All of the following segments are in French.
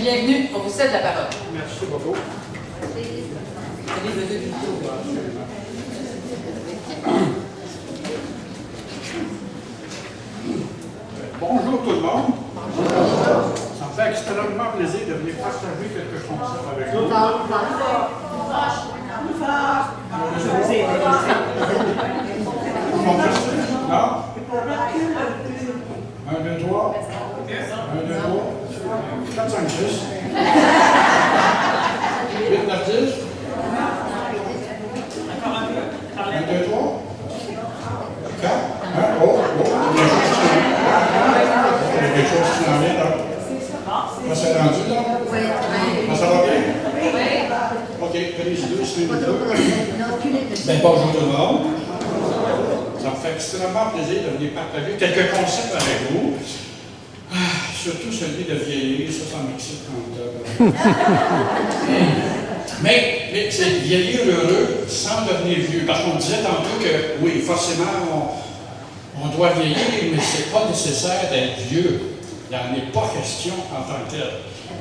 bienvenue. On vous cède la parole. Merci beaucoup. Bonjour tout le monde. Bonjour. Ça me fait extrêmement plaisir de venir partager quelque chose avec vous. Non? 1, 2, 3. 1, 2, 3. 4, 5, 6. 8, 9, 10. 1, 2, 3. 4. Oh, il y a quelque chose qui s'en vient, là. Ça s'est rendu, là? Oui. Ça va bien? Oui. OK, prenez les deux, c'est bien, bonjour tout le monde. Ça me fait extrêmement plaisir de venir partager quelques concepts avec vous. Surtout celui de vieillir, ça m'excite quand même. Mais c'est vieillir heureux sans devenir vieux. Parce qu'on disait tantôt que, oui, forcément, on doit vieillir, mais ce n'est pas nécessaire d'être vieux. Il n'en est pas question en tant que tel.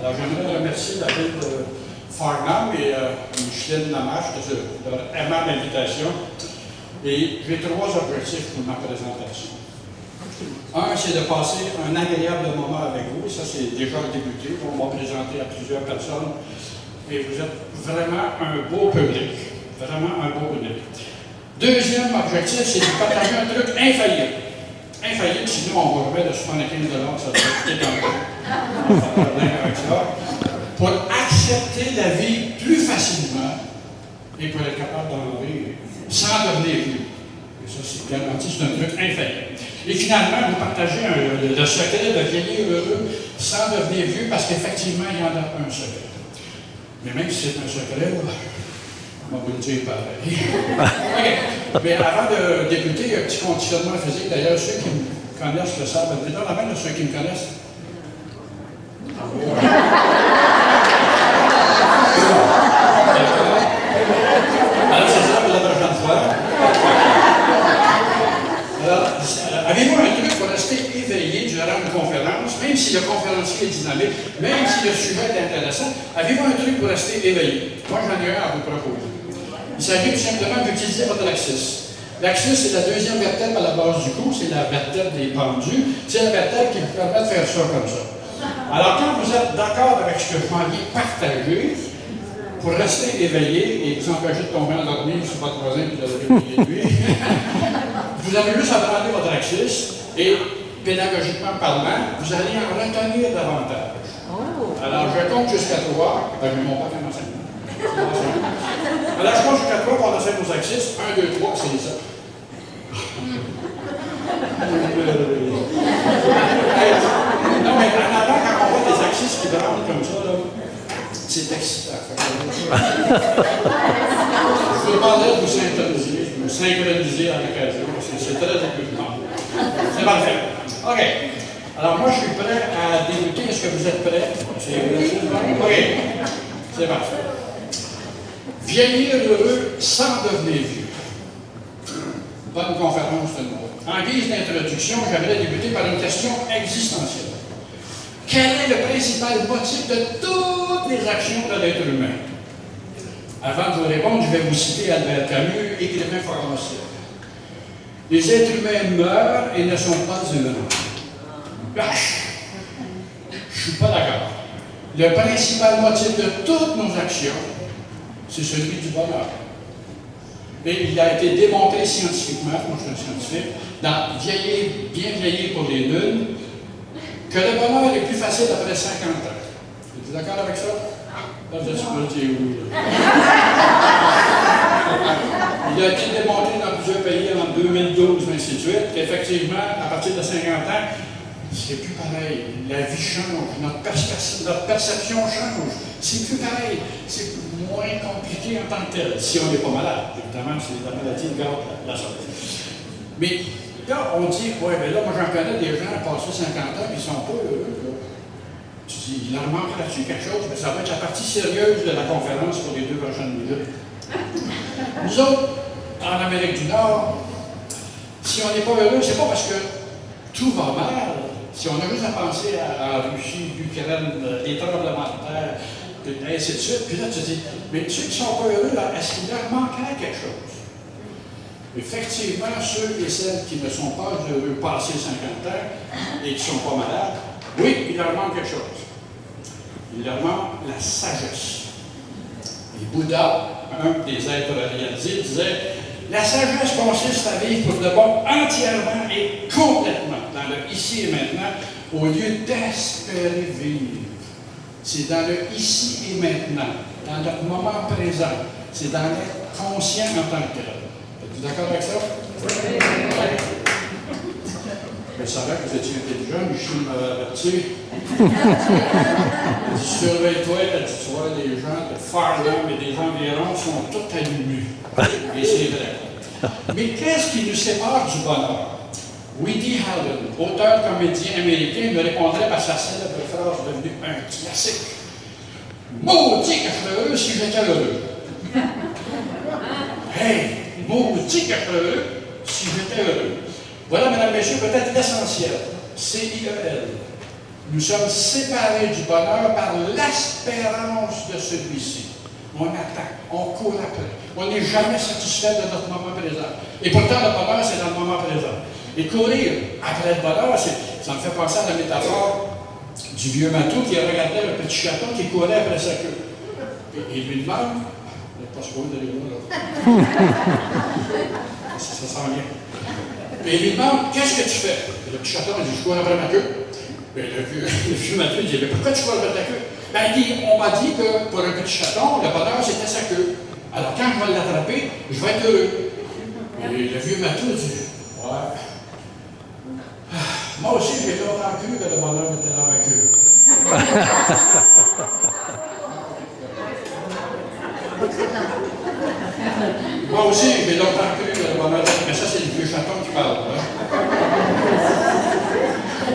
Alors, j'aimerais remercier la ville de Farnham et Micheline Lamache de leur aimable invitation. Et j'ai 3 objectifs pour ma présentation. Un, c'est de passer un agréable moment avec vous. Ça, c'est déjà débuté. On va présenter à plusieurs personnes. Et vous êtes vraiment un beau public. Vraiment un beau public. Deuxième objectif, c'est de partager un truc infaillible. Infaillible, sinon on va remettre de 75 $, ça va coûter un peu. On va faire problème avec ça. Pour accepter la vie plus facilement et pour être capable d'en rire sans devenir vieux. Et ça, c'est garanti, c'est un truc infaillible. Et finalement, vous partagez le secret de vieillir heureux sans devenir vieux, parce qu'effectivement, il y en a un secret. Mais même si c'est un secret, on va vous le dire pareil. OK. Mais avant de débuter, il y a un petit conditionnement physique. D'ailleurs, ceux qui me connaissent le savent. Donne la main à ceux qui me connaissent. Alors, c'est ça pour la prochaine fois. Alors, avez-vous un truc pour rester éveillé durant une conférence, même si le conférencier est dynamique, même si le sujet est intéressant, avez-vous un truc pour rester éveillé? Moi, j'en ai un à vous proposer. Il s'agit tout simplement d'utiliser votre axis. L'axis, c'est la deuxième vertèbre à la base du cou, c'est la vertèbre des pendus, c'est la vertèbre qui vous permet de faire ça comme ça. Alors, quand vous êtes d'accord avec ce que je m'en viens partager, pour rester éveillé et vous empêcher de tomber endormi sur votre voisin qui vous avez oublié de lui, vous avez juste à prendre votre axis et, pédagogiquement parlant, vous allez en retenir davantage. Alors, je compte jusqu'à 3. Ben, mon père m'a enseigné. Alors, je compte jusqu'à 3 pour on enseigne nos axis. 1, 2, 3, c'est ça. Non, mais en avant, quand on voit des axis qui branlent comme ça, là, c'est excitant. Je vous demanderais de vous synchroniser à l'occasion, parce que c'est très important. C'est parfait. OK. Alors, moi, je suis prêt à débuter. Est-ce que vous êtes prêts? OK. C'est parfait. Vieillir heureux sans devenir vieux. Bonne conférence de nous. En guise d'introduction, j'aimerais débuter par une question existentielle. Quel est le principal motif de toutes les actions de l'être humain? Avant de vous répondre, je vais vous citer Albert Camus, écrivain français. Les êtres humains meurent et ne sont pas heureux. Je ne suis pas d'accord. Le principal motif de toutes nos actions, c'est celui du bonheur. Et il a été démontré scientifiquement, moi je suis un scientifique, dans Vieillir, bien vieillir pour les nuls, que le bonheur est plus facile après 50 ans. Êtes-vous d'accord avec ça? Là, vous êtes supposé oui. Il a été démontré dans plusieurs pays en 2012, ainsi de suite, qu'effectivement, à partir de 50 ans, c'est plus pareil. La vie change, notre perception change. C'est plus pareil. C'est moins compliqué en tant que tel, si on n'est pas malade. Évidemment, c'est la maladie qui garde la santé. Mais là, on dit, ouais, mais là, moi j'en connais des gens passés 50 ans et ils ne sont pas heureux. Là. Tu dis, il leur manque là-dessus quelque chose, mais ça va être la partie sérieuse de la conférence pour les 2 prochaines minutes. Nous autres, en Amérique du Nord, si on n'est pas heureux, c'est pas parce que tout va mal, Si on a juste à penser à Russie, l'Ukraine, les tremblements de terre, et ainsi de suite, puis là tu dis, mais ceux qui ne sont pas heureux, là, est-ce qu'il leur manquerait quelque chose? Effectivement, ceux et celles qui ne sont pas heureux passés 50 ans et qui ne sont pas malades, oui, il leur manque quelque chose. Il leur manque la sagesse. Et Bouddha, un des êtres réalisés, disait la sagesse consiste à vivre pour de bon entièrement et complètement dans le ici et maintenant, au lieu d'espérer vivre. C'est dans le ici et maintenant, dans notre moment présent. C'est dans l'être conscient en tant que tel. Êtes-vous d'accord avec ça? Oui. Je savais que vous étiez intelligent, Michel m'avait averti. Elle dit, surveille-toi, elle dit, tu vois, les gens de Farnham et des environs sont tous allumés. Et c'est vrai. Mais qu'est-ce qui nous sépare du bonheur? Woody Allen, auteur-comédien américain, me répondrait par sa célèbre phrase devenue un classique. Maudit que je serais heureux si j'étais heureux. Hey, maudit que je serais heureux si j'étais heureux. Voilà, mesdames, messieurs, peut-être l'essentiel. CIEL. Nous sommes séparés du bonheur par l'espérance de celui-ci. On attend, on court après. On n'est jamais satisfait de notre moment présent. Et pourtant, le bonheur, c'est dans le moment présent. Et courir après le bonheur, ça me fait penser à la métaphore du vieux matou qui regardait le petit chaton qui courait après sa queue. Et il lui demande, il n'est pas sûr d'aller là. Ça sent bien. Et il lui demande, qu'est-ce que tu fais? Et le petit chaton, il dit, je cours après ma queue. Et le vieux matou, il dit, mais pourquoi tu cours après ta queue? Ben, il dit, on m'a dit que pour un petit chaton, le bonheur, c'était sa queue. Alors, quand je vais l'attraper, je vais être heureux. Et le vieux matou dit, ouais. Moi aussi, j'ai longtemps cru que le bonheur était dans ma queue. Moi aussi, j'ai longtemps cru que le bonheur était... Mais ça, c'est le vieux chaton qui parle. Hein?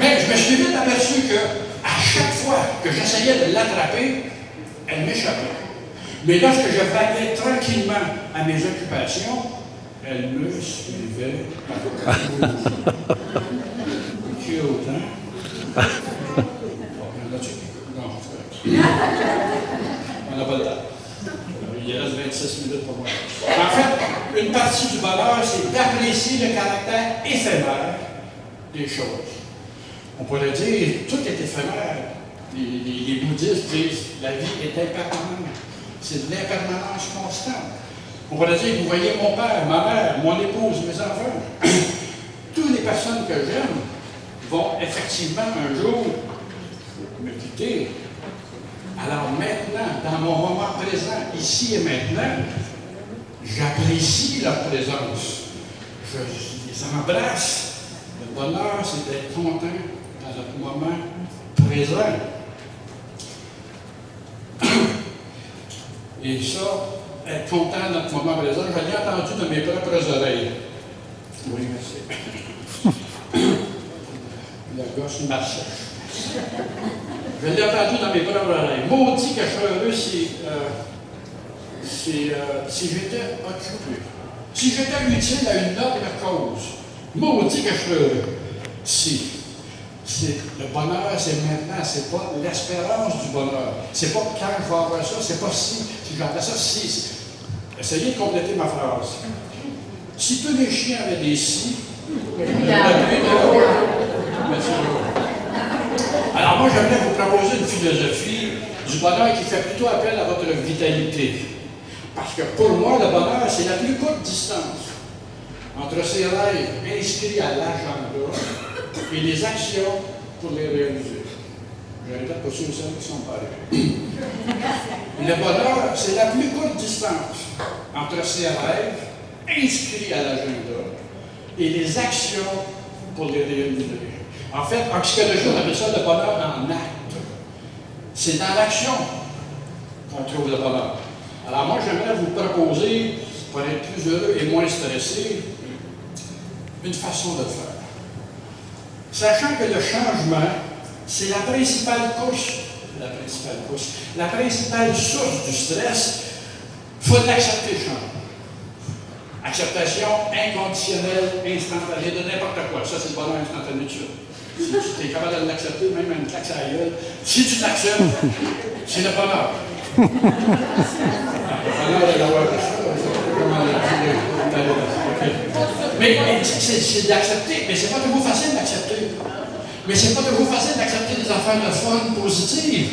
Mais je me suis vite aperçu qu'à chaque fois que j'essayais de l'attraper, elle m'échappait. Mais lorsque je vaguais tranquillement à mes occupations, elle me suivait. Cute, hein? On n'a pas le temps. Il reste 26 minutes pour moi. En fait, une partie du bonheur, c'est d'apprécier le caractère éphémère des choses. On pourrait dire, tout est éphémère. Les bouddhistes disent, la vie est impermanente. C'est de l'impermanence constante. On pourrait dire, vous voyez mon père, ma mère, mon épouse, mes enfants. Toutes les personnes que j'aime vont effectivement un jour me quitter. Alors maintenant, dans mon moment présent, ici et maintenant, j'apprécie leur présence. Je les embrasse. Le bonheur, c'est d'être content dans notre moment présent. Et ça, être content dans notre moment présent, je l'ai entendu de mes propres oreilles. Oui, merci. La gosse marche. Je l'ai entendu dans mes propres oreilles. Maudit que je serais heureux si j'étais occupé. Si j'étais utile à une autre cause. Maudit que je serais heureux. Le bonheur, c'est maintenant, c'est pas l'espérance du bonheur. C'est pas quand je vais avoir ça, c'est pas si j'entends ça, si. Essayez de compléter ma phrase. Si tous les chiens avaient des si, alors moi, j'aimerais vous proposer une philosophie du bonheur qui fait plutôt appel à votre vitalité. Parce que pour moi, le bonheur, c'est la plus courte distance entre ces rêves inscrits à l'agenda et les actions pour les réaliser. Je répète pour ceux et celles qui sont pareils. Le bonheur, c'est la plus courte distance entre ces rêves inscrits à l'agenda et les actions pour les réaliser. En fait, en psychologie, on appelle ça le bonheur en acte. C'est dans l'action qu'on trouve le bonheur. Alors moi, j'aimerais vous proposer, pour être plus heureux et moins stressé, une façon de faire. Sachant que le changement, c'est la principale source du stress, il faut accepter le changement. Acceptation inconditionnelle, instantanée de n'importe quoi. Ça, c'est le bonheur instantané de ça. Si tu es capable de l'accepter, même une claque à la gueule, si tu l'acceptes, c'est le bonheur. Le bonheur de l'avoir reçu, comment le dire. Mais c'est d'accepter, mais c'est pas toujours facile d'accepter. Mais c'est pas toujours facile d'accepter des affaires de fun positives.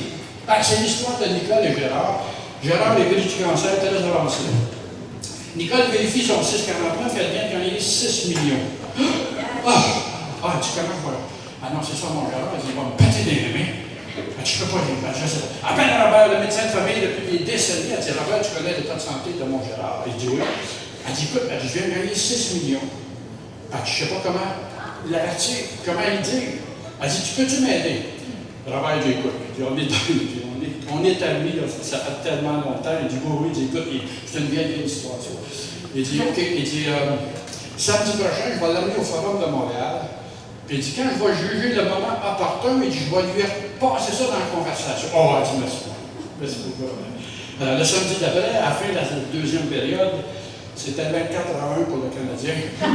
C'est l'histoire de Nicole et Gérard. Gérard est guéri du cancer très avancé. Nicole vérifie son 6,49, elle vient de gagner 6 millions. Tu commences, voilà. Ah non, c'est ça mon Gérard, il va me péter les mains. Tu peux pas les mains, je sais pas. À peine Robert, le médecin de famille, depuis des décennies, elle dit Robert, tu connais l'état de santé de mon Gérard? Il dit oui. Elle dit écoute, je viens de gagner 6 millions. Je sais pas comment l'avertir, comment il dit. Elle dit tu peux-tu m'aider? Robert dit écoute, on est amis, ça fait tellement longtemps. Il dit oui, il dit écoute, c'est une vieille histoire. Il dit ok, il dit samedi prochain, je vais l'amener au Forum de Montréal. Puis il dit, quand je vais juger le moment opportun, il dit, je vais lui passer ça dans la conversation. Oh, elle dit, merci. Merci beaucoup. Alors, le samedi d'après, à la fin de la deuxième période, c'était 24-1 pour le Canadien. Non,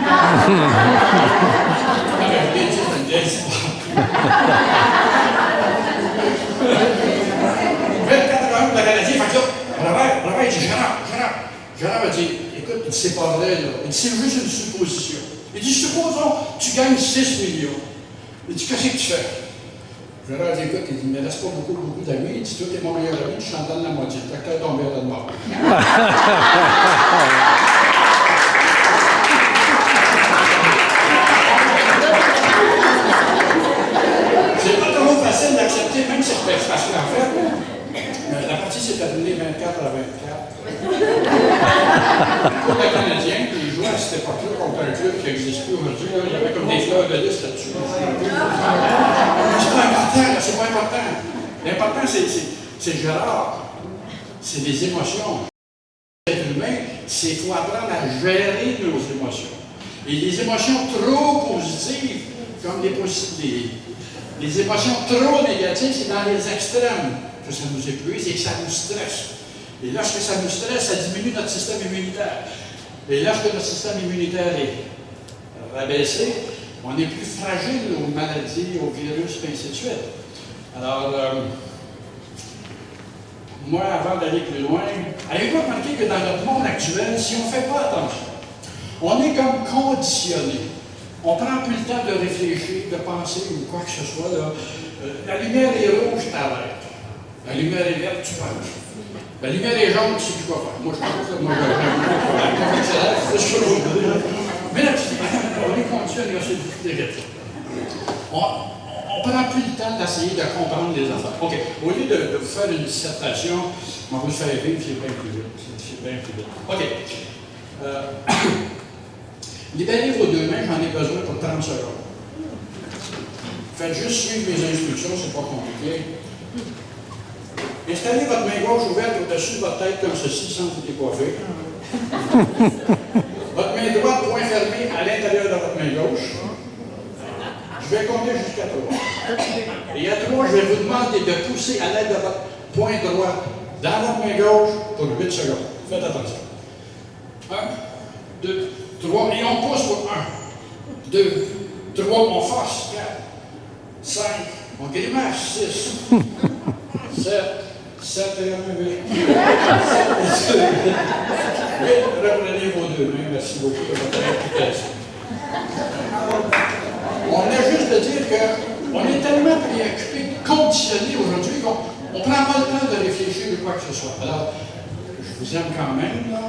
mais je l'ai dit, c'est une vieille histoire. 24-1 pour le Canadien. Fait que là, Robert, il dit, Gérard a dit, écoute, c'est pas vrai, là. Il dit, c'est juste une supposition. Il dit, supposons, tu gagnes 6 millions. Il dit, qu'est-ce que tu fais? Gérard dit, écoute, il dit, mais reste pas beaucoup d'amis. Il dit, toi, t'es mon meilleur ami, je t'en donne la moitié. T'as qu'à tomber à la mort. C'est pas toujours facile d'accepter même cette prestation. En fait, la partie s'est terminée 24 à 24. Pour le Canadien, il jouait à cette époque-là contre un club qui n'existe plus aujourd'hui. Il y avait comme des fleurs de lys là-dessus. C'est pas important, c'est pas important. L'important, c'est Gérard. C'est des émotions. L'être humain, c'est qu'il faut apprendre à gérer nos émotions. Et les émotions trop positives, comme les émotions trop négatives, c'est dans les extrêmes que ça nous épuise et que ça nous stresse. Et lorsque ça nous stresse, ça diminue notre système immunitaire. Et lorsque notre système immunitaire est rabaissé, on est plus fragile aux maladies, aux virus, et ainsi de suite. Alors, moi, avant d'aller plus loin, avez-vous remarqué que dans notre monde actuel, si on ne fait pas attention, on est comme conditionné. On ne prend plus le temps de réfléchir, de penser ou quoi que ce soit. Là. La lumière est rouge, tu arrêtes. La lumière est verte, tu penses. La lumière est jaune, tu sais plus quoi faire. Moi, je pense que moi, mais là, on est conditionné à ces difficultés. On ne prend plus le temps d'essayer de comprendre les affaires. OK. Au lieu de vous faire une dissertation, on va vous faire vivre, c'est bien plus vite. C'est bien plus vite. OK. Libérez vos deux mains, j'en ai besoin pour 30 secondes. Faites juste suivre mes instructions, c'est pas compliqué. Installez votre main gauche ouverte au-dessus de votre tête comme ceci, sans vous décoiffer. Votre main droite, point fermé, à l'intérieur de votre main gauche. Je vais compter jusqu'à 3. Et à 3, je vais vous demander de pousser à l'aide de votre poing droit dans votre main gauche pour 8 secondes. Faites attention. 1, 2, 3, et on pousse pour 1, 2, 3, on force, 4, 5, on grimace, 6, 7, 7 et 1, 8. Reprenez vos deux mains, merci beaucoup de votre implication. On a juste de dire qu'on est tellement préoccupé, conditionné aujourd'hui qu'on ne prend pas le temps de réfléchir de quoi que ce soit. Alors, je vous aime quand même, là.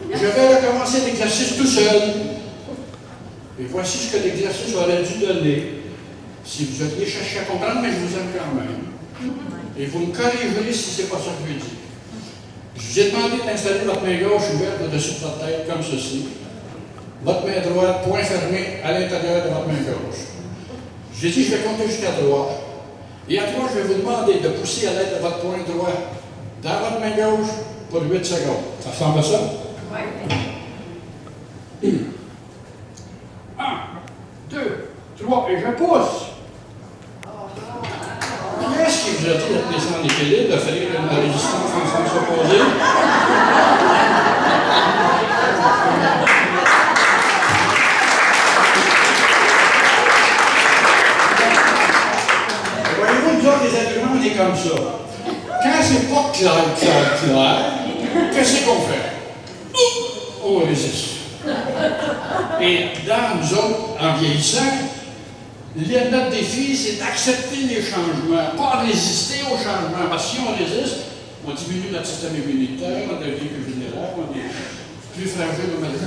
Je vais recommencer l'exercice tout seul. Et voici ce que l'exercice aurait dû donner si vous aviez cherché à comprendre, mais je vous aime quand même. Et vous me corrigerez si ce n'est pas ça que je dis. Je vous ai demandé d'installer votre main gauche ouverte au-dessus de votre tête, comme ceci. Votre main droite, point fermé, à l'intérieur de votre main gauche. J'ai dit, je vais compter jusqu'à 3. Et à 3, je vais vous demander de pousser à l'aide de votre poing droit dans votre main gauche pour 8 secondes. Ça ressemble à ça? Oui. 1, 2, 3, et je pousse. Qu'est-ce qui vous a dit d'être laissé en équilibre, de faire une résistance en sens opposé? comme ça. Quand c'est pas clair, qu'est-ce qu'on fait? On résiste. Et dans nous autres, en vieillissant, notre défi, c'est d'accepter les changements, pas résister aux changements. Parce que si on résiste, on diminue notre système immunitaire, on devient plus vulnérable, on est plus fragile au maladie.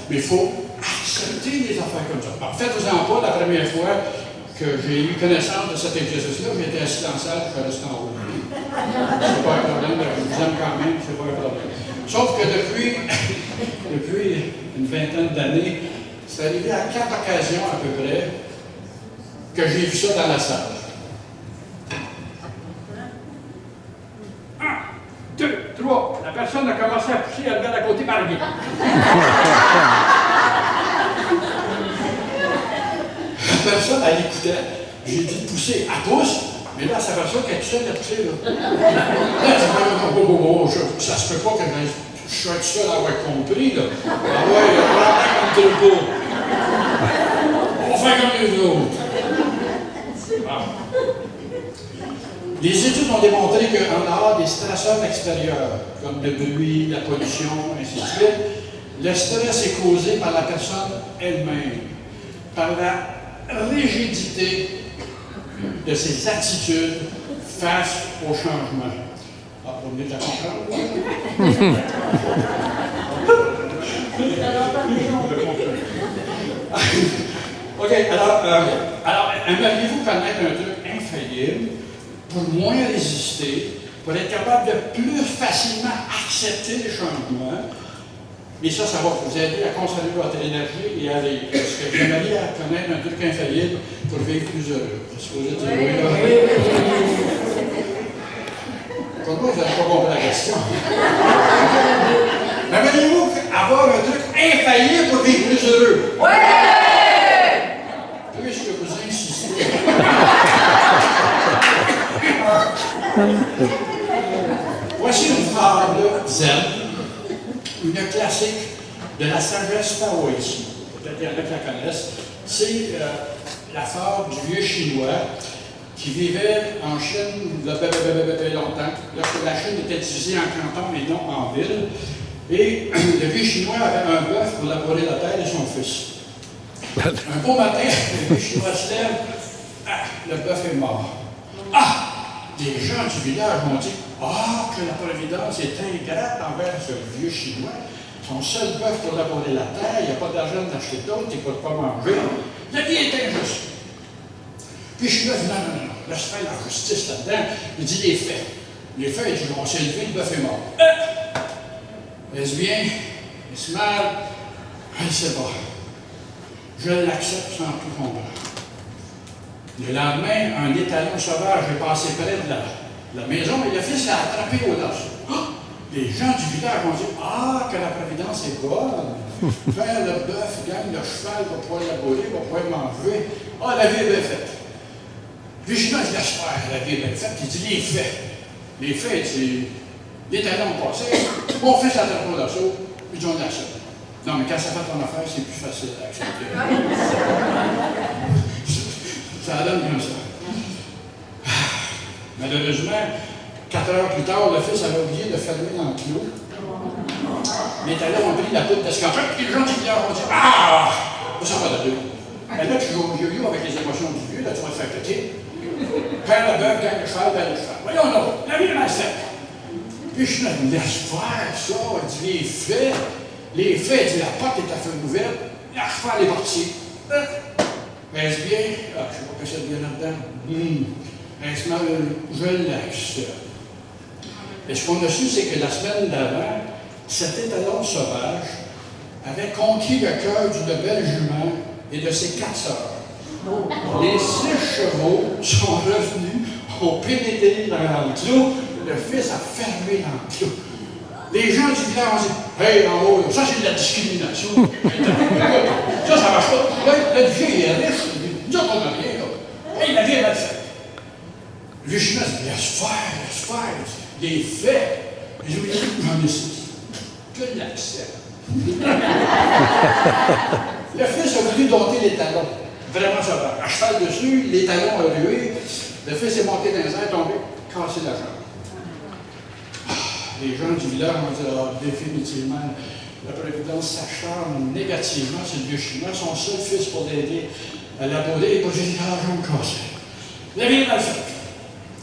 Mais il faut accepter les affaires comme ça. Alors, faites-vous-en pas, la première fois que j'ai eu connaissance de cet exercice-là, j'étais assis dans la salle, je suis resté en haut. C'est pas un problème, je vous aime quand même, c'est pas un problème. Sauf que depuis une vingtaine d'années, c'est arrivé à 4 occasions à peu près que j'ai vu ça dans la salle. 1, 2, 3. La personne a commencé à pousser, elle regarde à côté par lui. La personne, elle écoutait. J'ai dit pousser. Elle pousse, mais là, elle s'aperçoit qu'elle est toute seule à pousser. Là, ça se peut pas que je sois tout seul à avoir compris. Là. Ah ouais, on va faire comme tout le monde. On va faire comme les autres. Ah. Les études ont démontré qu'en dehors des stresseurs extérieurs, comme le bruit, la pollution, ainsi de suite, le stress est causé par la personne elle-même, par la rigidité de ses attitudes face au changement. Ah, vous venez de la comprendre? OK, alors aimeriez-vous connaître un truc infaillible pour moins résister, pour être capable de plus facilement accepter les changements? Et ça va vous aider à conserver votre énergie et à aller. Parce que j'aimerais connaître un truc infaillible pour vivre plus heureux. Est-ce que vous êtes oui, là? Pourquoi vous n'avez pas compris la question? Aimeriez-vous avoir un truc infaillible pour vivre plus heureux? Oui! Puisque vous insistez. Voici une fable zen, une classique de la sagesse taoïste. Peut-être qu'il y en a qui la connaissent. C'est la fable du vieux Chinois qui vivait en Chine depuis longtemps, lorsque la Chine était divisée en cantons et non en villes. Et le vieux Chinois avait un bœuf pour labourer la terre et son fils. Un beau matin, le vieux Chinois se lève, le bœuf est mort. Ah! Les gens du village m'ont dit « Ah, que la Providence est ingrate envers ce vieux Chinois. Son seul bœuf pour labourer la terre, il n'y a pas d'argent d'acheter d'autres, il ne peut pas manger. La vie est injuste. » Puis je suis là, non, laisse faire la justice là-dedans. Il dit les faits. Les faits, il dit on s'est levé, le bœuf est mort. Est-ce bien? Est-ce mal? Je ne sais pas. Je l'accepte sans tout comprendre. Le lendemain, un étalon sauvage est passé près de la maison et le fils l'a attrapé au dos. Oh! Les gens du village ont dit « Ah, que la Providence est bonne! Faire le bœuf, gagne le cheval, va pouvoir labourer, va pouvoir manger. Ah, la vie est bien faite. » Puis je dis « Laisse faire, la vie est bien faite. » Il dit « Les faits. Les faits, c'est l'étalon passé. Mon fils a attrapé au dos. Puis on l'accepte. Non, mais quand ça fait ton affaire, c'est plus facile à accepter. Ça donne comme ça. Malheureusement, 4 heures plus tard, le fils avait oublié de fermer l'enclos. Les talons ont pris la poudre d'escampette, puis les gens du village ont dit « Ah! Ça va de deux. » Mais là, tu joues au yo-yo avec les émotions du vieux, là, tu vas te faire péter. Père le bœuf, gagne le cheval, père le cheval. Voyons, non, la vie est mal faite. Puis je suis là, laisse faire ça. Il dit les faits, il dit la porte est à feu ouverte, la cheval est parti. Est-ce bien? Ah, je ne sais pas que c'est bien là-dedans. Est-ce mal? Je l'accepte. Et ce qu'on a su, c'est que la semaine d'avant, cet étalon sauvage avait conquis le cœur d'une belle jument et de ses 4 sœurs. Les 6 chevaux sont revenus, ont pénétré dans l'enclos, le fils a fermé l'enclos. Les gens du village ont dit « Hey, en haut, ça c'est de la discrimination. » Ça marche pas. Le vieux, il est riche. Nous autres, on n'a rien, là. Hey, la vie est mal faite. Le vieux Chinois dit « Laisse faire. Les faits. » Et je lui dis « J'en ai 6. Je l'accepte. » Le fils a voulu dompter les talons. Vraiment sauvage. À cheval dessus, les talons ont rué. Le fils est monté dans les airs, tombé, cassé la jambe. Les gens du village ont dit, ah, définitivement, la Providence s'acharne négativement sur le vieux chinois. Son seul fils pour l'aider à l'aborder, et pour lui dire, ah, jambe cassée. La vie mal faite.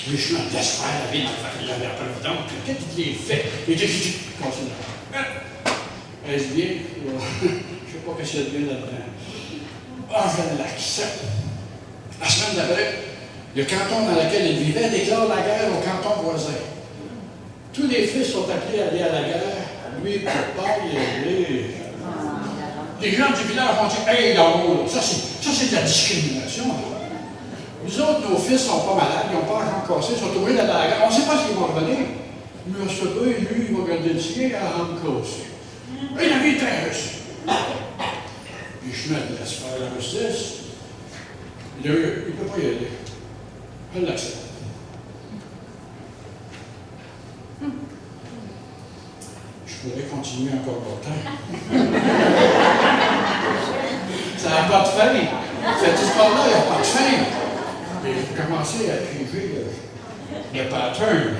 Le chinois laisse faire la vie mal faite. Il avait la Providence, peut-être qu'il est fait. Et il dit, cassé la jambe. Est-ce bien? Je ne sais pas ce qu'il y a de bien là-dedans. Ah, je l'accepte. La semaine d'après, le canton dans lequel il vivait déclare la guerre au canton voisin. Tous les fils sont appelés à aller à la guerre. Lui, il ne peut pas y aller. Les gens du village ont dit, hey, là-haut, ça c'est de la discrimination. Nous autres, nos fils ne sont pas malades, ils n'ont pas un cassé, ils sont obligés d'aller à la guerre. On ne sait pas s'ils vont revenir. Mais ce gars, lui, il va garder le sien à rendre cassé. Et la vie est très riche. Puis je me laisse faire la justice. Il ne peut pas y aller. Je l'accepte. Je pourrais continuer encore longtemps. Ça n'a pas de fin. Cette histoire-là, il n'y a pas de fin. Et j'ai commencé à piger le pattern.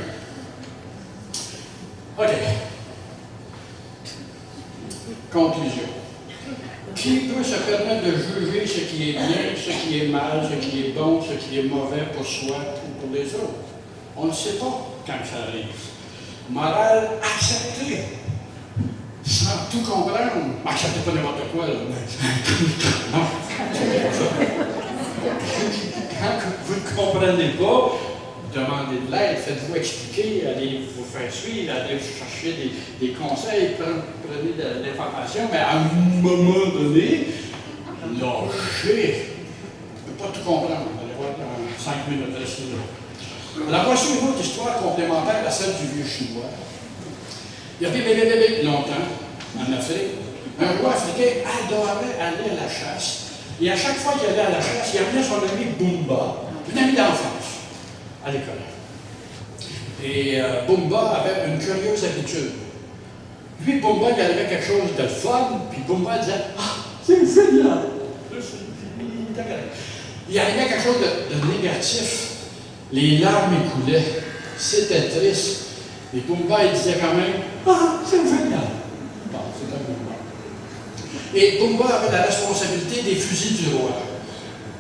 OK. Conclusion. Qui peut se permettre de juger ce qui est bien, ce qui est mal, ce qui est bon, ce qui est mauvais pour soi ou pour les autres? On ne sait pas quand ça arrive. Morale, accepter. Sans tout comprendre. Acceptez pas n'importe quoi, là. Non. Quand vous ne comprenez pas, demandez de l'aide, faites-vous expliquer, allez vous faire suivre, allez chercher des conseils, prenez de l'information, mais à un moment donné, lâchez. On ne peut pas tout comprendre. On va aller voir dans 5 minutes de là. Alors voici une autre histoire complémentaire à celle du vieux chinois. Il y avait longtemps, en Afrique, un roi africain adorait aller à la chasse. Et à chaque fois qu'il allait à la chasse, il amenait son ami Bumba, un ami d'enfance, à l'école. Et Bumba avait une curieuse habitude. Lui, Bumba, il arrivait quelque chose de fun, puis Bumba disait « Ah, c'est génial! » Il arrivait quelque chose de négatif. Les larmes écoulaient. C'était triste. Et Bumba, il disait quand même « Ah, c'est génial! » Bon, c'était Bumba. Et Bumba avait la responsabilité des fusils du roi.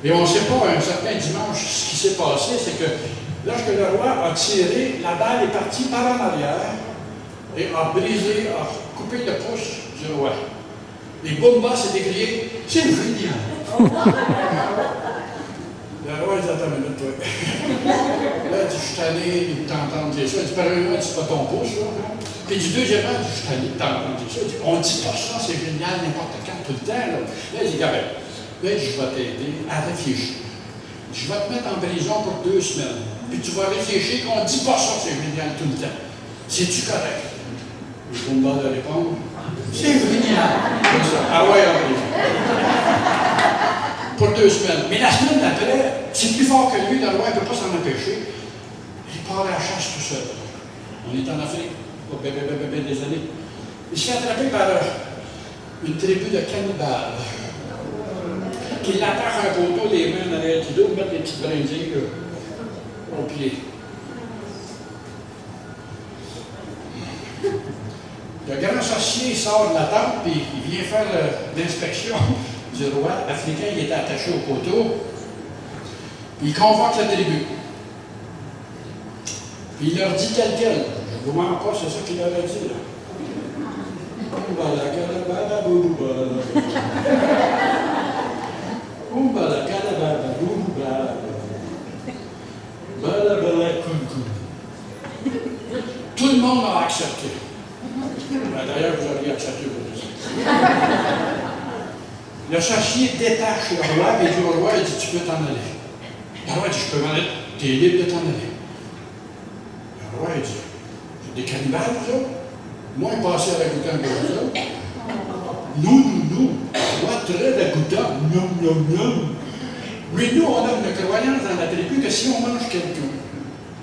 Et on ne sait pas, un certain dimanche, ce qui s'est passé, c'est que lorsque le roi a tiré, la balle est partie par en arrière et a brisé, a coupé le pouce du roi. Et Bumba s'est écrié « C'est génial! » Le roi, il dit « Attends une minute, toi. » Là, il dit « Je suis tanné de t'entendre dire ça. » Il dit « Premièrement, c'est pas ton pouce, là. » Puis il dit « Deuxièmement, je suis tanné de t'entendre dire ça. » Il dit « On ne dit pas ça, c'est génial n'importe quand, tout le temps. » Là, il dit « Gabriel, là, je vais t'aider à réfléchir. Je vais te mettre en prison pour 2 semaines. Puis tu vas réfléchir qu'on ne dit pas ça, c'est génial tout le temps. C'est-tu correct? » Et Bumba de répondre « C'est génial. » Ah ouais, en prison. Pour 2 semaines. Mais la semaine d'après, c'est plus fort que lui, le roi ne peut pas s'en empêcher. Il part à la chasse tout seul. On est en Afrique, des années. Il se fait attraper par une tribu de cannibales qui l'attache un poteau, les mains dans l'arrière du dos, mettre des petites brindilles au pied. Le grand sorcier sort de la tente et il vient faire l'inspection du roi africain. Il est attaché au poteau. Il convoque la tribu. Puis il leur dit tel quel. Je ne vous mens pas, c'est ça qu'il leur a dit. Là. Tout le monde a accepté. D'ailleurs, vous auriez accepté vous. Le sorcier détache le roi et dit au roi, il dit, tu peux t'en aller. Le roi dit, je peux m'en aller. Tu es libre de t'en aller. Le roi, il dit, c'est des cannibales, vous autres? Moi, il passait avec autant que vous autres. Non. Le roi très dégoûtant. Non. Mais nous, on a une croyance dans la tribu que si on mange quelqu'un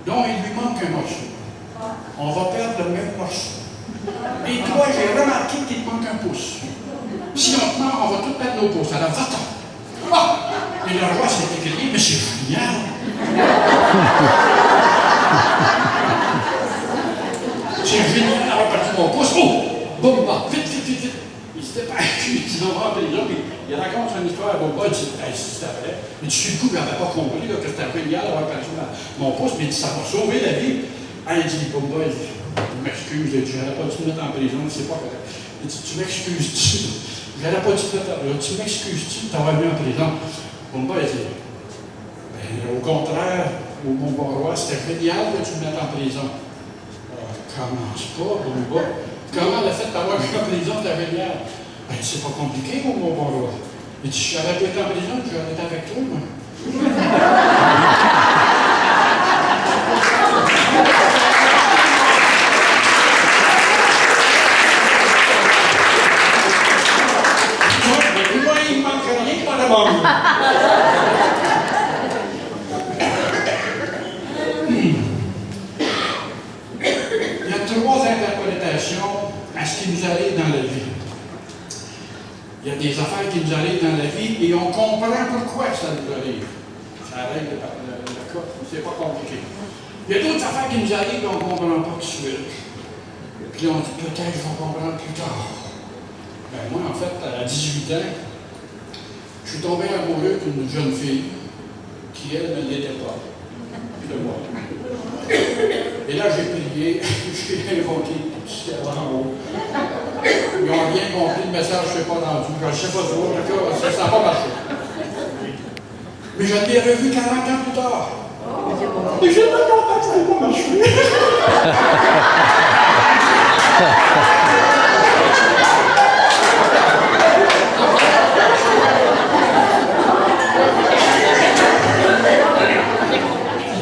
dont il lui manque un morceau, on va perdre le même morceau. Et toi, j'ai remarqué qu'il te manque un pouce. Si on te ment, on va tout perdre nos pouces. Alors, va-t'en. Ah! Et le roi s'est écrié, mais c'est génial. C'est génial, alors parti mon pouce, oh! Bomba, vite, vite, vite, vite! Il s'était pas accusé, il s'en va en prison, puis il raconte son histoire à Bomba, il dit, hey, si c'était vrai. Mais du coup, il n'avait pas compris là, que c'était génial d'avoir perdu mon pouce, mais il dit, ça m'a sauvé la vie. Ah, il dit, Bomba, il dit, je m'excuse, il dit, j'aurais pas dû te mettre en prison, c'est pas correct. Il dit, tu m'excuses-tu? J'aurais pas dû te mettre en prison, tu m'excuses-tu de t'avoir mis en prison? Bomba, il dit, ben, au contraire, au Montborois, c'était génial que tu me mettes en prison. Commence pas, Bomba. Comment le fait d'avoir mis en prison, c'était génial? Ben, c'est pas compliqué, au Montborois. Il dit, si j'avais été en prison, j'aurais été avec toi, moi. Moi, il me manque rien que dans la banque. Il y a trois interprétations à ce qui nous arrive dans la vie. Il y a des affaires qui nous arrivent dans la vie et on comprend pourquoi ça nous arrive. Ça arrive le cas, c'est pas compliqué. Il y a d'autres affaires qui nous arrivent et on ne comprend pas tout de suite. Puis là, on dit peut-être que je vais comprendre plus tard. Ben, moi, en fait, à 18 ans, je suis tombé amoureux d'une jeune fille qui, elle, ne l'était pas. De moi. Et là, j'ai prié, j'ai invoqué tout ce qu'il y avait en haut. Ils n'ont rien compris, le message ne s'est pas rendu. Je ne sais pas trop, ça n'a pas marché. Mais je l'ai revu 40 ans plus tard. Et j'étais content que ça n'ait pas marché.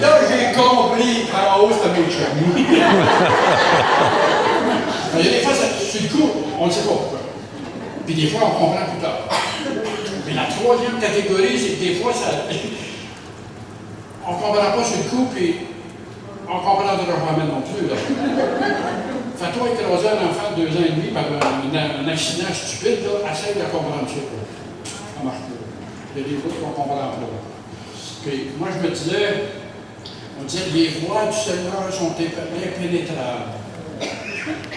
Là, j'ai compris qu'en haut, c'était mes chums. Il y a des fois, sur le coup, on ne sait pas pourquoi. Puis des fois, on comprend plus tard. Mais la troisième catégorie, c'est que des fois, on ne comprend pas sur le coup, puis on ne comprendra jamais non plus. Fais-toi écraser un enfant de 2 ans et demi par un accident stupide, là, essaye de comprendre ça. Ça marche pas. Il y a des fois qu'on ne comprend pas. Puis moi, je me disais, on disait, les voies du Seigneur sont impénétrables.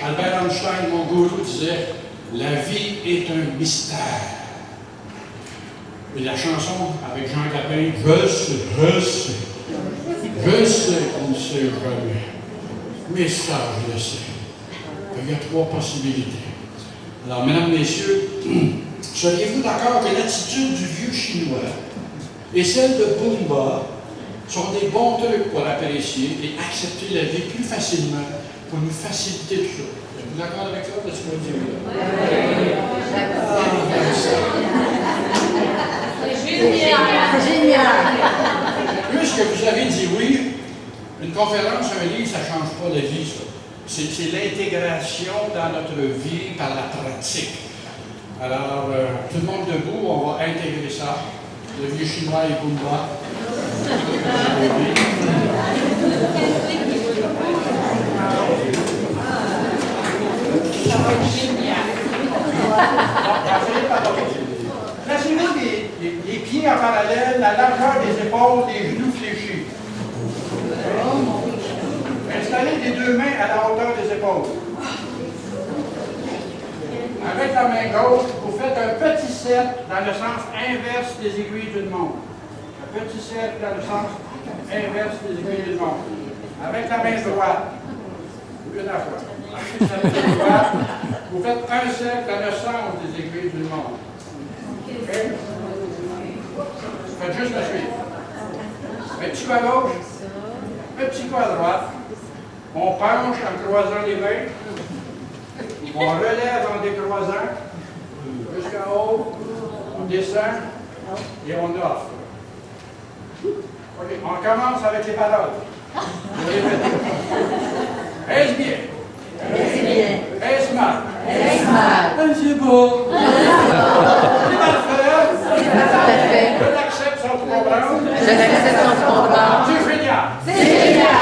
Albert Einstein, mon gourou, disait, la vie est un mystère. Et la chanson avec Jean Gabin, je sais qu'on ne sait jamais. Mais ça, je le sais. Il y a 3 possibilités. Alors, mesdames, messieurs, seriez-vous d'accord que l'attitude du vieux Chinois et celle de Bumba sont des bons trucs pour apprécier et accepter la vie plus facilement, pour nous faciliter tout ça? Êtes-vous d'accord avec ça? Qu'est-ce que vous dites là? C'est génial! Puisque vous avez dit oui, une conférence, un livre, ça ne change pas la vie, ça. C'est l'intégration dans notre vie par la pratique. Alors, tout le monde debout, on va intégrer ça. Le vieux Chinois et Bumba. Placez-vous les pieds en parallèle, la largeur des épaules, les genoux fléchis. Installez les 2 mains à la hauteur des épaules. Avec la main gauche, vous faites un petit cercle dans le sens inverse des aiguilles d'une montre. Un petit cercle dans le sens inverse des aiguilles d'une montre. Avec la main droite, une à la fois. Avec la main droite, vous faites un cercle dans le sens des aiguilles d'une montre. OK? Faites juste la suite. Un petit coup à gauche, un petit coup à droite. On penche en croisant les mains. On relève en décroisant. Jusqu'en haut. On descend. Et on offre. OK. On commence avec les paroles. Vous répétez. Est-ce bien? Est-ce bien? Est-ce mal? Est-ce mal? C'est beau. C'est parfait. Tout à fait. Je l'accepte sans comprendre. Je l'accepte sans comprendre. C'est génial. C'est génial!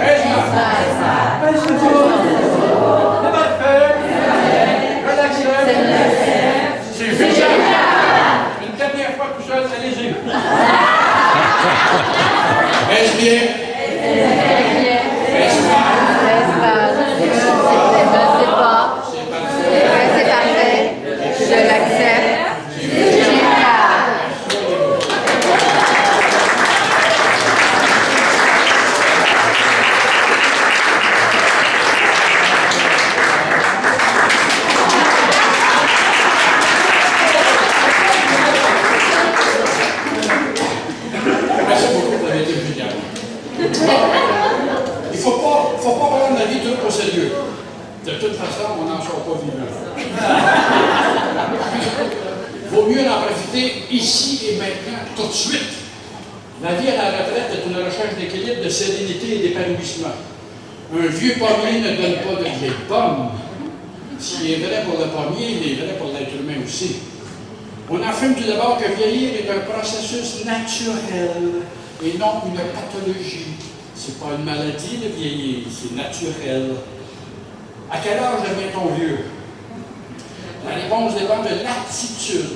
Est-ce mal? C'est beau. C'est parfait. Je l'accepte. C'est génial. Une dernière fois tout seul. quatrième. C'est parfait. Je l'accepte. Génial. Merci beaucoup, vous avez été génial. Il ne faut pas prendre la vie toute au sérieux. De toute façon, on n'en sort pas vivant. Vaut mieux en profiter ici et maintenant, tout de suite. La vie à la retraite est une recherche d'équilibre, de sérénité et d'épanouissement. Un vieux pommier ne donne pas de vieilles pommes. Ce qui est vrai pour le pommier, il est vrai pour l'être humain aussi. On affirme tout d'abord que vieillir est un processus naturel et non une pathologie. Ce n'est pas une maladie de vieillir, c'est naturel. À quel âge devient-on vieux? La réponse dépend de l'attitude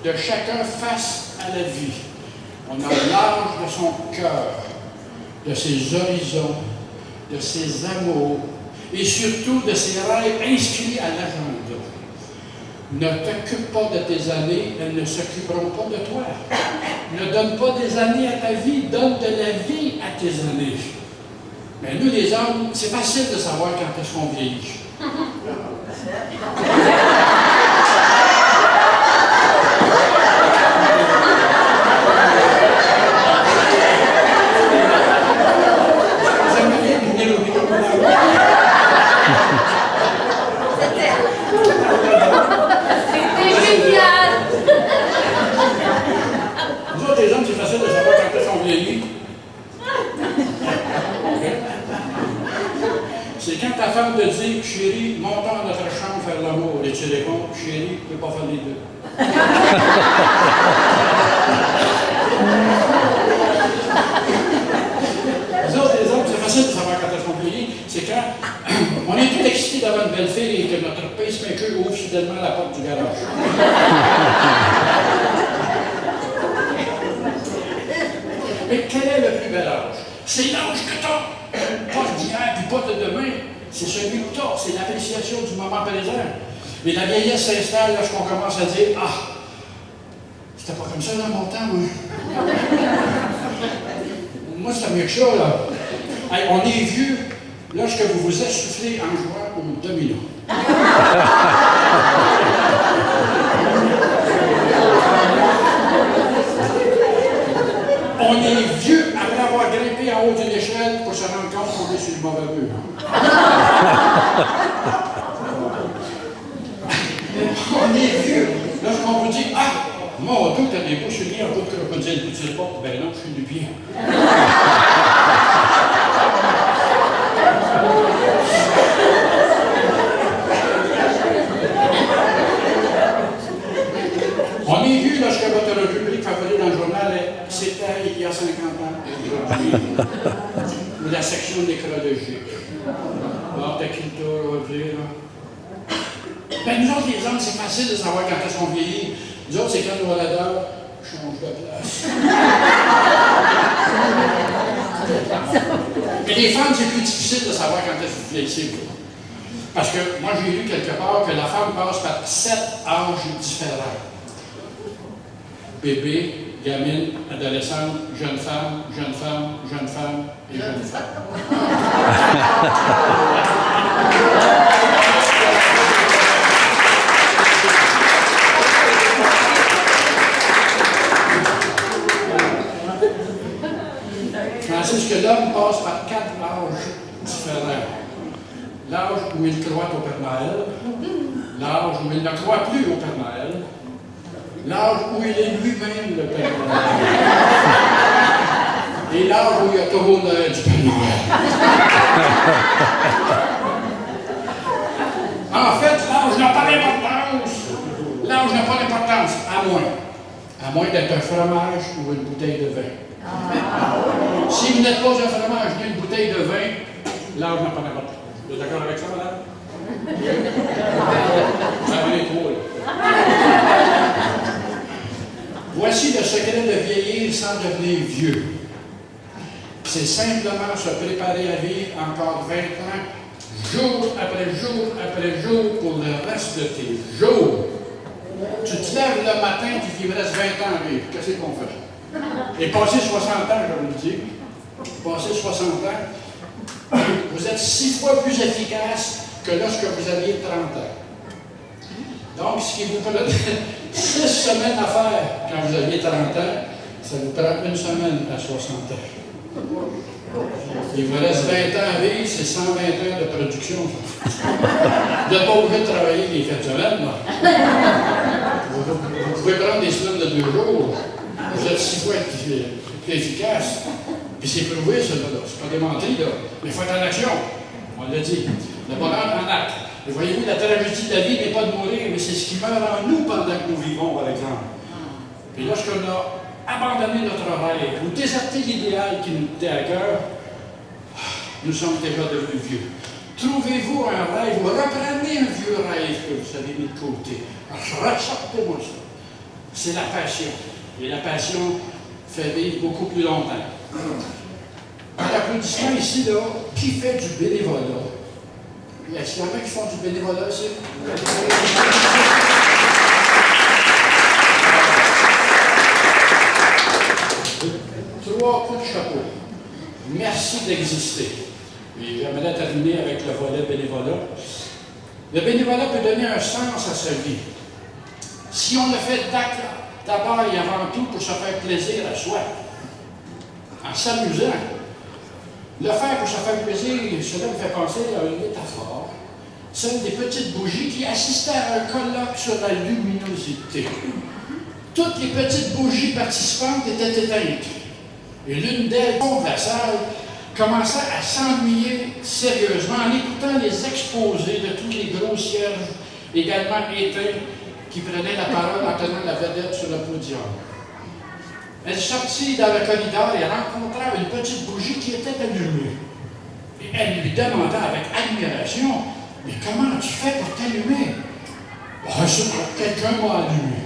de chacun face à la vie. On a l'âge de son cœur, de ses horizons, de ses amours et surtout de ses rêves inscrits à l'agenda. Ne t'occupe pas de tes années, elles ne s'occuperont pas de toi. Ne donne pas des années à ta vie, donne de la vie à tes années. Mais nous, les hommes, c'est facile de savoir quand est-ce qu'on vieillit. Vous aimeriez venir au micro? C'était génial. Nous autres, les hommes, c'est facile de savoir quand est-ce qu'on vieillit. C'est quand ta femme te dit, chérie, montons à notre chambre faire l'amour, et tu réponds, chérie, je ne peux pas faire les deux. Nous autres, les hommes, c'est facile de savoir quand est-ce qu'on vieillit. C'est quand on est tout excité d'avoir une belle fille et que notre pacemaker ouvre fidèlement la porte du garage. Mais quel est le plus bel âge? C'est l'âge que tu as. Pas d'hier puis pas de demain. C'est celui que tu as. C'est l'appréciation du moment présent. Mais la vieillesse s'installe lorsqu'on commence à dire « Ah, c'était pas comme ça dans mon temps, moi. Moi, c'était mieux que ça, là. Hey, on est vieux lorsque vous vous essoufflez en jouant au domino. On est vieux après avoir grimpé en haut d'une échelle pour se rendre compte qu'on est sur le mauvais mur. On est vieux lorsqu'on vous dit « Ah, mon Dieu, t'as des bouches liées en bout de crocodile. » Vous dites pas « Ben non, je suis du bien. » On est vu lorsque votre rubrique favorite dans le journal est « C'était il y a 50 ans » ou la section nécrologique. Bon, t'as qui le tour, on va dire. Ben, nous autres, les hommes, c'est facile de savoir quand est-ce qu'on vieillit. Nous autres, c'est quand nos baladeurs changent de place. Mais les femmes, c'est plus difficile de savoir quand est-ce que vous vieillissez. Parce que moi, j'ai lu quelque part que la femme passe par 7 âges différents. Bébé, gamine, adolescente, jeune femme, jeune femme, jeune femme et jeune femme. Francis, que l'homme passe par 4 âges différents. L'âge où il croit au Père Noël, l'âge où il ne croit plus au Père Noël, l'âge où il est lui-même le Père Noël, et l'âge où il y a toujours Noël du Père Noël. En fait, l'âge n'a pas d'importance. L'âge n'a pas d'importance, à moins d'être un fromage ou une bouteille de vin. Si vous n'êtes pas un fromage ni une bouteille de vin, l'âge n'a pas d'importance. Vous êtes d'accord avec ça, madame? Ça va les trois, là. Voici le secret de vieillir sans devenir vieux. c'est simplement se préparer à vivre encore 20 ans, jour après jour après jour, pour le reste de tes jours. Tu te lèves le matin, tu dis, il me reste 20 ans à vivre. Qu'est-ce qu'on fait? Et passer 60 ans, je vous le dis, passer 60 ans, vous êtes 6 fois plus efficace que lorsque vous aviez 30 ans. Donc, ce qui vous prend 6 semaines à faire quand vous aviez 30 ans, ça vous prend 1 semaine à 60 ans. Il vous reste 20 ans à vivre, c'est 120 heures de production. Vous n'êtes pas obligé de travailler les fins de semaine, là. Vous pouvez prendre des semaines de 2 jours. Vous êtes 6 fois plus efficace. Puis c'est prouvé, ça, là. C'est pas démenti, là. Mais il faut être en action. On l'a dit. Le bonheur en acte. Et voyez-vous, la tragédie de la vie n'est pas de mourir, mais c'est ce qui meurt en nous pendant que nous vivons, par exemple. Puis lorsqu'on a abandonné notre rêve ou déserté l'idéal qui nous était à cœur, nous sommes déjà devenus vieux. Trouvez-vous un rêve ou reprenez un vieux rêve que vous avez mis de côté. Ressortez-moi ça. C'est la passion. Et la passion fait vivre beaucoup plus longtemps. Un applaudissement ici, là, qui fait du bénévolat? Est-ce qu'il y en a qui font du bénévolat ici? 3 coups de chapeau. Merci d'exister. Et j'aimerais terminer avec le volet bénévolat. Le bénévolat peut donner un sens à sa vie. Si on le fait d'abord et avant tout pour se faire plaisir à soi, en s'amusant. Le faire pour se faire plaisir, cela me fait penser à une métaphore, celle des petites bougies qui assistaient à un colloque sur la luminosité. Toutes les petites bougies participantes étaient éteintes. Et l'une d'elles, de la salle, commença à s'ennuyer sérieusement en écoutant les exposés de tous les gros cierges également éteints qui prenaient la parole en tenant la vedette sur le podium. Elle sortit dans le corridor et rencontra une petite bougie qui était allumée. Et elle lui demanda avec admiration, « Mais comment tu fais pour t'allumer? »« Quelqu'un m'a allumé. »«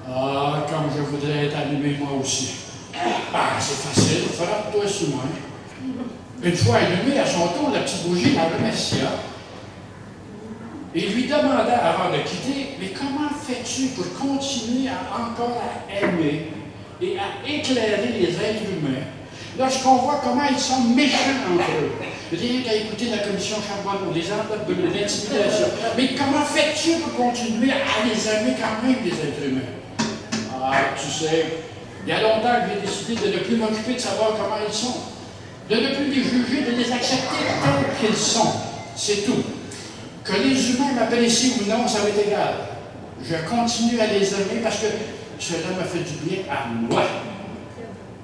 Ah, comme je voudrais être allumé moi aussi. »« Ah, c'est facile, frappe-toi sur moi. » Une fois allumée, à son tour, la petite bougie la remercia et lui demanda avant de quitter, « Mais comment fais-tu pour continuer encore à aimer et à éclairer les êtres humains lorsqu'on voit comment ils sont méchants entre eux? » Rien qu'à écouter la commission Charbonneau, les enveloppes de l'intimidation. Mais comment fais-tu pour continuer à les aimer quand même, les êtres humains? Ah, tu sais, il y a longtemps que j'ai décidé de ne plus m'occuper de savoir comment ils sont, de ne plus les juger, de les accepter tels qu'ils sont. C'est tout. Que les humains m'apprécient ou non, ça m'est égal. Je continue à les aimer parce que cela me fait du bien à moi.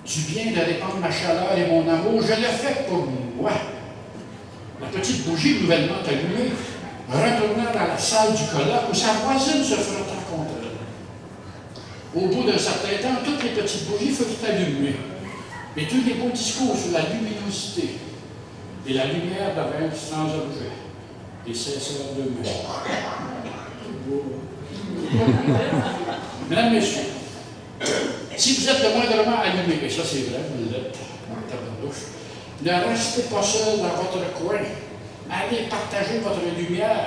Du bien de répandre ma chaleur et mon amour, je le fais pour moi. La petite bougie nouvellement allumée retourna dans la salle du colloque où sa voisine se frotta contre elle. Au bout d'un certain temps, toutes les petites bougies furent allumées. Et tous les beaux discours sur la luminosité et la lumière devinrent sans objet et cessèrent d'eux-mêmes. Mesdames, Messieurs, si vous êtes le moindrement allumé, et ça c'est vrai, vous l'êtes, ne restez pas seul dans votre coin. Allez partager votre lumière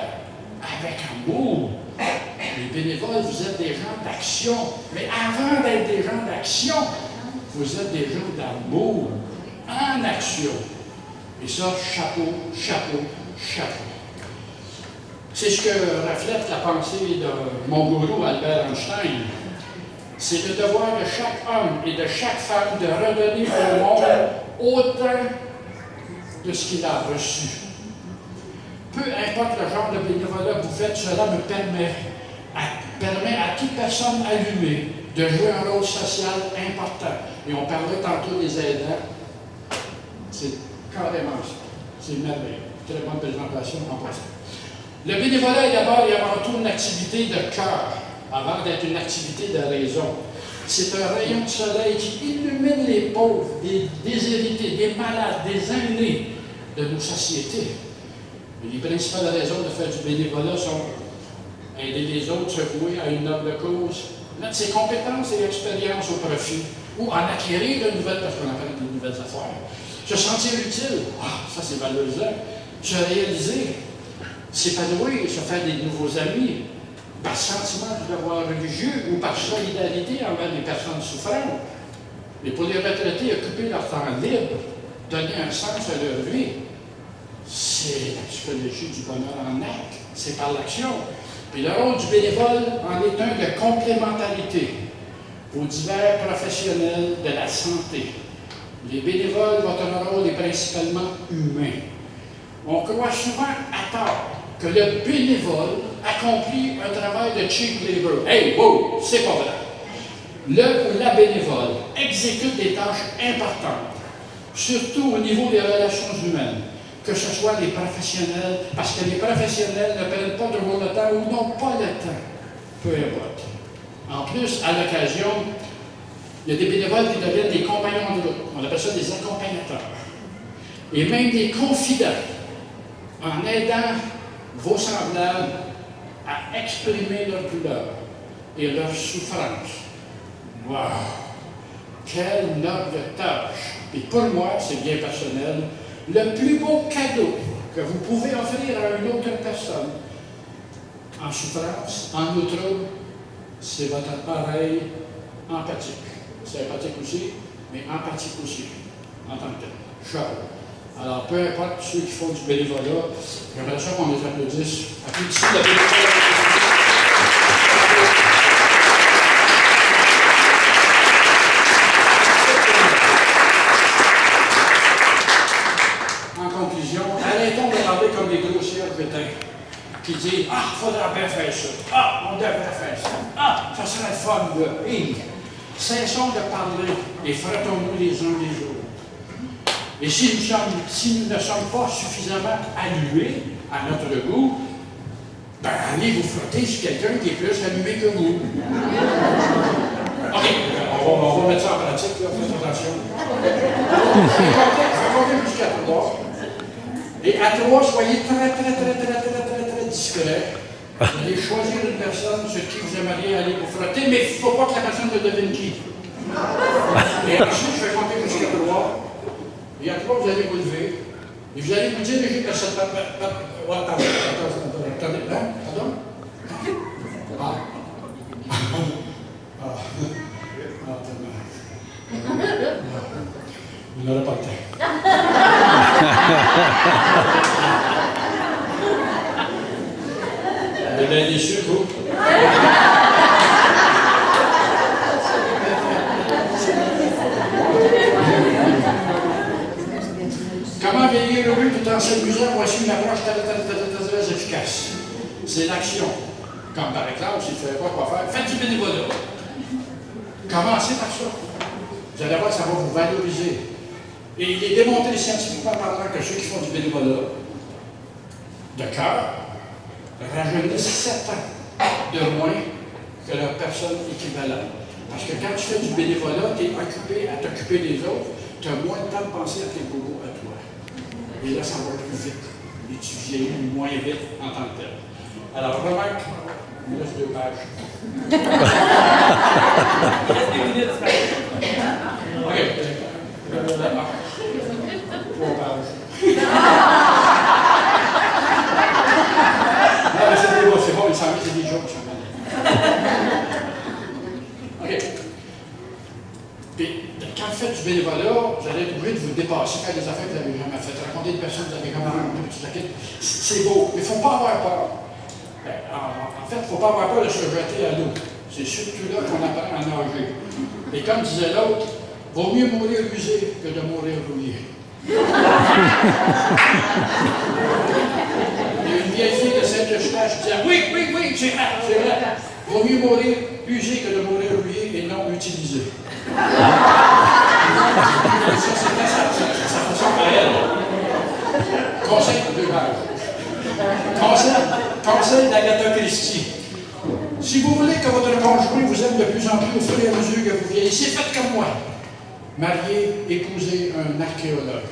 avec amour. Les bénévoles, vous êtes des gens d'action. Mais avant d'être des gens d'action, vous êtes des gens d'amour en action. Et ça, chapeau, chapeau, chapeau. C'est ce que reflète la pensée de mon gourou Albert Einstein. C'est le devoir de chaque homme et de chaque femme de redonner au monde autant de ce qu'il a reçu. Peu importe le genre de bénévolat que vous faites, cela me permet à toute personne allumée de jouer un rôle social important. Et on parlait tantôt des aidants. C'est carrément ça. C'est merveilleux. Très bonne présentation en passant. Le bénévolat est d'abord et avant tout une activité de cœur, avant d'être une activité de raison. C'est un rayon de soleil qui illumine les pauvres, des déshérités, des malades, des aînés de nos sociétés. Mais les principales raisons de faire du bénévolat sont aider les autres, se vouer à une noble cause, mettre ses compétences et expériences au profit ou en acquérir de nouvelles, parce qu'on appelle de nouvelles affaires. Se sentir utile, ça c'est valorisant. Se réaliser, s'épanouir, se faire des nouveaux amis, par sentiment de devoir religieux ou par solidarité envers les personnes souffrantes. Et pour les retraités, occuper leur temps libre, donner un sens à leur vie, c'est la psychologie du bonheur en acte, c'est par l'action. Puis le rôle du bénévole en est un de complémentarité aux divers professionnels de la santé. Les bénévoles, votre rôle est principalement humain. On croit souvent à tort que le bénévole accomplit un travail de cheap labor. Hey, wow, c'est pas vrai. Le ou la bénévole exécute des tâches importantes, surtout au niveau des relations humaines, que ce soit les professionnels, parce que les professionnels ne prennent pas toujours le temps ou n'ont pas le temps, peu importe. En plus, à l'occasion, il y a des bénévoles qui deviennent des compagnons de l'autre. On appelle ça des accompagnateurs. Et même des confidents, en aidant vos semblables à exprimer leur douleur et leur souffrance. Wow! Quelle noble tâche! Et pour moi, c'est bien personnel, le plus beau cadeau que vous pouvez offrir à une autre personne en souffrance, en eau trouble, c'est votre appareil empathique. C'est empathique aussi, mais empathique aussi, en tant que tel. Charles. Alors, peu importe ceux qui font du bénévolat, j'aimerais ça qu'on les applaudisse. Applaudissez le bénévolat. En conclusion, arrêtons de parler comme des grossières crétins qui disent « Ah, il faudra bien faire ça. Ah, on devrait faire ça. Ah, ça serait fun de... » Hey, cessons de parler et frottons-nous les uns les autres. Et si nous ne sommes pas suffisamment allumés à notre goût, ben allez vous frotter sur quelqu'un qui est plus allumé que vous. OK, on va mettre ça en pratique, là, faites attention. Je vais compter jusqu'à 3. Et à 3, soyez très discret. Vous allez choisir une personne sur qui vous aimeriez aller vous frotter, mais il ne faut pas que la personne ne devine qui. Et ensuite, je vais compter jusqu'à 3. Et à 3, vous allez vous lever. Et vous allez vous dire, mais j'ai pas cette attendez, pardon? Vous n'aurez pas le temps. Vous êtes déçus, vous? Comment vieillir heureux tout en s'amusant? Voici une approche très efficace. C'est l'action. Comme par exemple, si vous ne savez pas quoi faire, faites du bénévolat. Commencez par ça. Vous allez voir, ça va vous valoriser. Et il est démontré scientifiquement parlant que ceux qui font du bénévolat de cœur rajeunissent 7 ans de moins que leur personne équivalente. Parce que quand tu fais du bénévolat, tu es occupé à t'occuper des autres, tu as moins de temps de penser à tes bobos à toi. Et là, ça va plus vite. Et tu vieillis moins vite en tant que tel. Alors, remarque, il me reste 2 pages. Il reste des minutes, OK. 3 pages. Non, mais c'est bon, il s'en met, c'est des jokes, ça va. OK. Puis, quand vous faites du bénévolat, vous allez être obligé de vous dépasser, faire des affaires que vous n'avez jamais faites, raconter des personnes que vous avez jamais rencontrées, c'est beau, mais il ne faut pas avoir peur. En fait, il ne faut pas avoir peur de se jeter à l'eau. C'est surtout là qu'on apprend à nager. Et comme disait l'autre, vaut mieux mourir usé que de mourir rouillé. Il y a une vieille fille de Saint-Eustache qui disait oui, c'est vrai. Vaut mieux mourir usé que de mourir rouillé et non utilisé. Ça, c'était sa façon à elle. Conseil de 2 pages. Conseil d'Agatha Christie. Si vous voulez que votre conjoint vous aime de plus en plus au fur et à mesure que vous vieillissez, faites comme moi. Mariez, épousez un archéologue.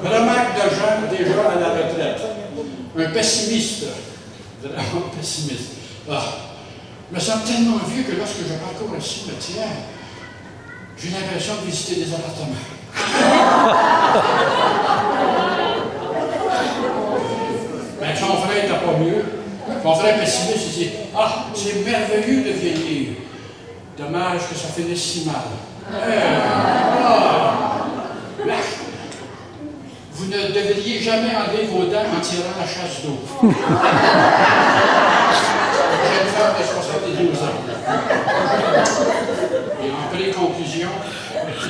Remarque de gens déjà à la retraite. Un pessimiste vraiment pessimiste. Ah, je me sens tellement vieux que lorsque je parcours le cimetière, j'ai l'impression de visiter des appartements. Ben, son frère n'était pas mieux. Son frère pessimiste, il dit « Ah, c'est merveilleux de vieillir. Dommage que ça finisse si mal. Vous ne devriez jamais enlever vos dents en tirant la chasse d'eau. » J'ai une femme de 72 ans. Et en pré-conclusion,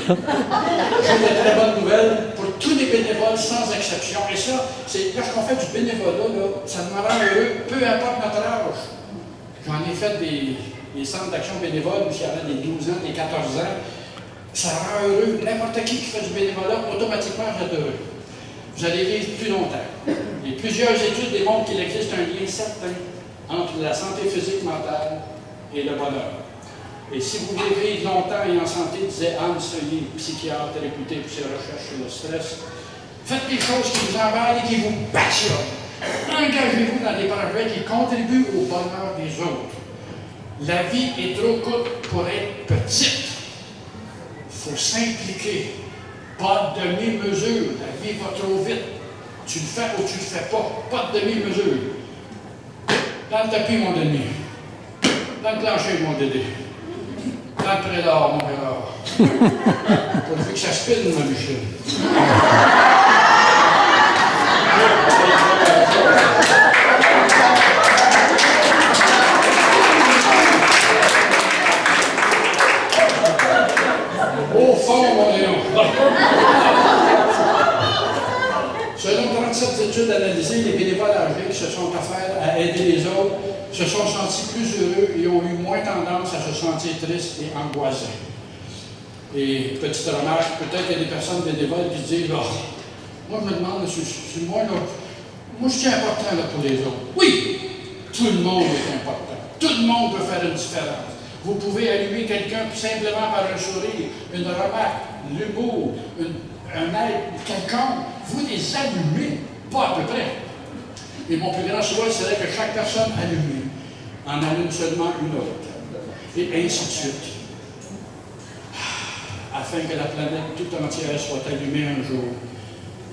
j'ai de très bonnes nouvelles pour tous les bénévoles sans exception. Et ça, c'est lorsqu'on fait du bénévolat, là, ça nous rend heureux, peu importe notre âge. J'en ai fait des centres d'action bénévole où il y avait des 12 ans, des 14 ans. Ça rend heureux. N'importe qui fait du bénévolat, automatiquement, va être heureux. Vous allez vivre plus longtemps. Et plusieurs études démontrent qu'il existe un lien certain entre la santé physique, mentale et le bonheur. Et si vous voulez vivre longtemps et en santé, disait Anne Seuilly, psychiatre réputé pour ses recherches sur le stress, faites des choses qui vous emballent et qui vous passionnent. Engagez-vous dans des projets qui contribuent au bonheur des autres. La vie est trop courte pour être petite. Il faut s'impliquer. Pas de demi-mesure. La vie va trop vite. Tu le fais ou tu le fais pas. Pas de demi-mesure. Dans le tapis, mon Denis. Dans le plancher, mon Dédé. Dans le prédor, mon Gérard. Pourvu que ça spinne, ma Michel. Au fond, mon Léon. Selon 37 études analysées, les bénévoles âgés qui se sont offerts à aider les autres se sont sentis plus heureux et ont eu moins tendance à se sentir tristes et angoissés. Et petite remarque, peut-être qu'il y a des personnes bénévoles qui disent là, moi je me demande, c'est moi là, moi je suis important là, pour les autres. Oui, tout le monde est important. Tout le monde peut faire une différence. Vous pouvez allumer quelqu'un simplement par un sourire, une remarque, l'humour, un aide, quelqu'un. Vous les allumez, pas à peu près. Et mon plus grand souhait serait que chaque personne allumée en allume seulement une autre. Et ainsi de suite. Afin que la planète tout entière soit allumée un jour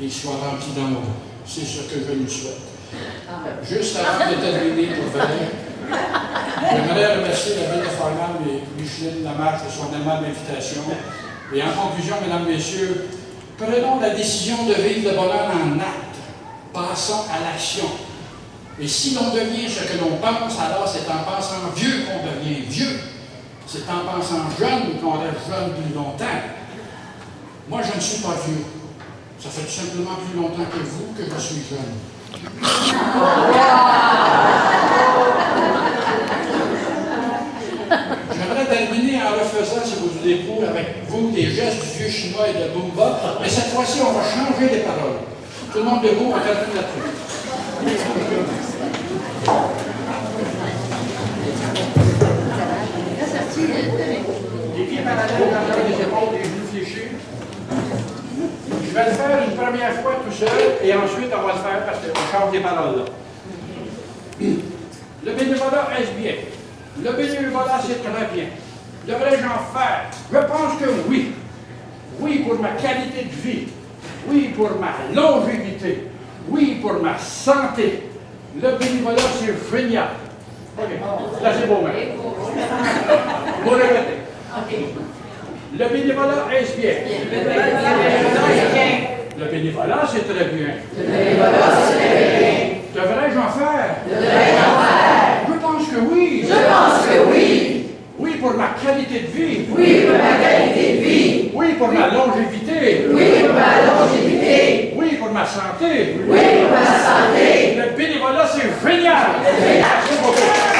et soit remplie d'amour. C'est ce que je nous souhaite. Juste avant de terminer pour venir, j'aimerais remercier la ville de Farnham et Micheline Lamarche de son aimable invitation. Et en conclusion, mesdames, messieurs, prenons la décision de vivre le bonheur en acte. Passons à l'action. Et si l'on devient ce que l'on pense, alors c'est en pensant vieux qu'on devient vieux. C'est en pensant jeune qu'on reste jeune plus longtemps. Moi, je ne suis pas vieux. Ça fait tout simplement plus longtemps que vous que je suis jeune. J'aimerais terminer en refaisant, si vous voulez, avec vous des gestes du vieux chinois et de Bumba, mais cette fois-ci, on va changer les paroles. Tout le monde debout, on termine là-dessus. Les pieds parallèles dans les épaules, les genoux fléchis. Je vais le faire une première fois tout seul, et ensuite on va le faire parce qu'on change les paroles là. Le bénévolat est bien. Le bénévolat, c'est très bien. Devrais-je en faire? Je pense que oui. Oui pour ma qualité de vie. Oui pour ma longévité. Oui pour ma santé. Le bénévolat, c'est génial. OK. Là, c'est beau, même. Vous répétez. Le bénévolat est bien. Le bénévolat, c'est très bien. Le bénévolat, c'est très bien. Devrais-je en faire? Je pense que oui. Je pense que oui. Oui pour ma qualité de vie. Oui pour ma qualité de vie. Oui pour ma longévité. Oui pour ma longévité. Oui pour ma santé. Oui pour ma santé. Le bénévolat, c'est génial. Merci beaucoup.